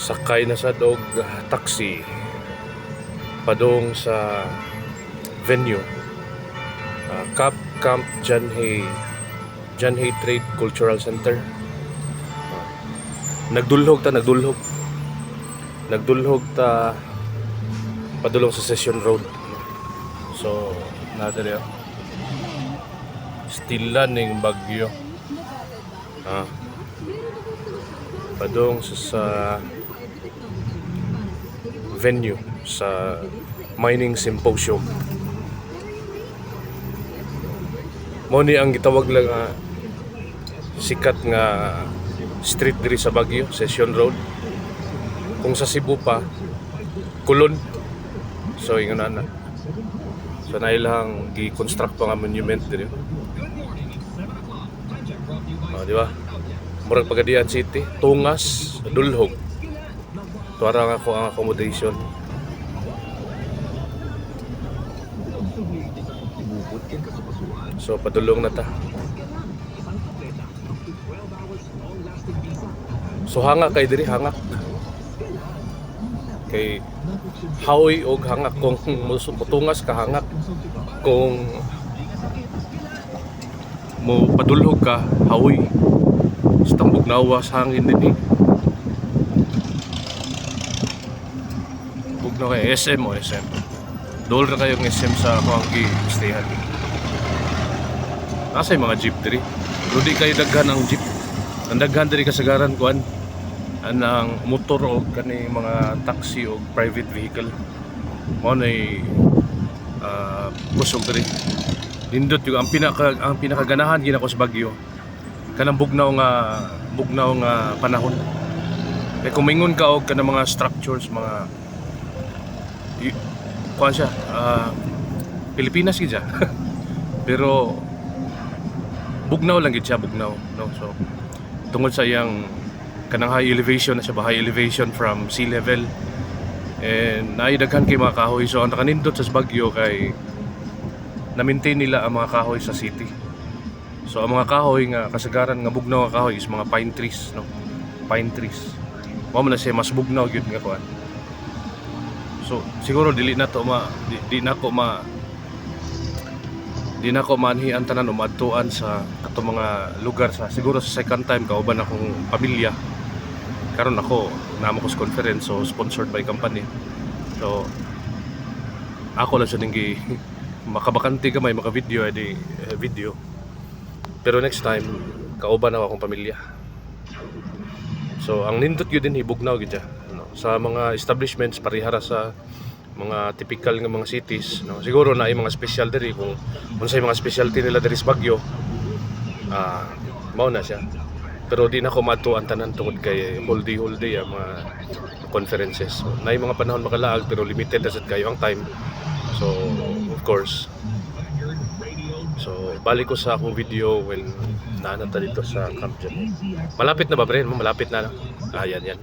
sakay na sa dog taxi padong sa venue, Camp Janhay Trade Cultural Center. Nagdulhog ta padulong sa Session Road. So nadali stilan ning bagyo padong sa venue sa mining symposium. Mo ni ang gitawag lang sikat nga street diri sa Baguio, Session Road. Kung sa Cebu pa, Kulon. So ingon ana. So na ilang gi-construct pa nga monument diri. Di ba? Murag Pagadian City, Tungas, Dulhog. Tuwara nga ako ang accommodation. So padulong na ta. So hangak kay diri, hangak. Kay haoy og hangak kung mutungas ka hangak. Kung mo padulhog ka, haoy. Stang bugnawa sa hangin din Bugnaw kay SM o SM. Dool ra kayong SM sa Kuanggi stayhan. Nasa yung mga jeep diri. Pero di kayo daghan ang jeep. Ang daghan diri kasagaran kuan anang motor o kani mga taxi o private vehicle. Mo nay kusog diri. Nindot yung ang pinakaganahan ginako sa Baguio. Kanang bugnaw nga panahon. Kaya kumingon ka og kanang mga structures, mga kuan siya, Pilipinas gid siya. Pero bugnaw lang gid siya, bugnaw, no? So tungod sa iyang kanang high elevation na siya, high elevation from sea level. And naidaghan kay mga kahoy. So ang nakanindot sa Baguio kay na-maintain nila ang mga kahoy sa city. So ang mga kahoy nga kasagaran nga bugnaw nga kahoy is mga pine trees, no? Pine trees. Mao man na siya mas bugnaw gyud nga kuan. So siguro di na ko manhian tanan umadtuan sa kato mga lugar sa siguro sa second time kauban akong pamilya. Karon ako namo ko sa conference, so sponsored by company. So ako lang sa ning makabakante gamay maka-video video. Pero next time kauban ako akong pamilya. So ang nindot gyud din hibugnaw gid siya, no? Sa mga establishments parihara sa mga typical nga mga cities, no? Siguro na ay mga special diri kung unsay mga specialty nila diri sa Baguio. Mao na siya. Pero di na ko matuan tanan tungod kay whole day mga conferences. So, na mga panahon makalaag pero limited na sad kayo ang time. So of course, so balik ko sa akong video when naanata dito sa Camp Janhay. Malapit na ba, Bren? Malapit na. Yan.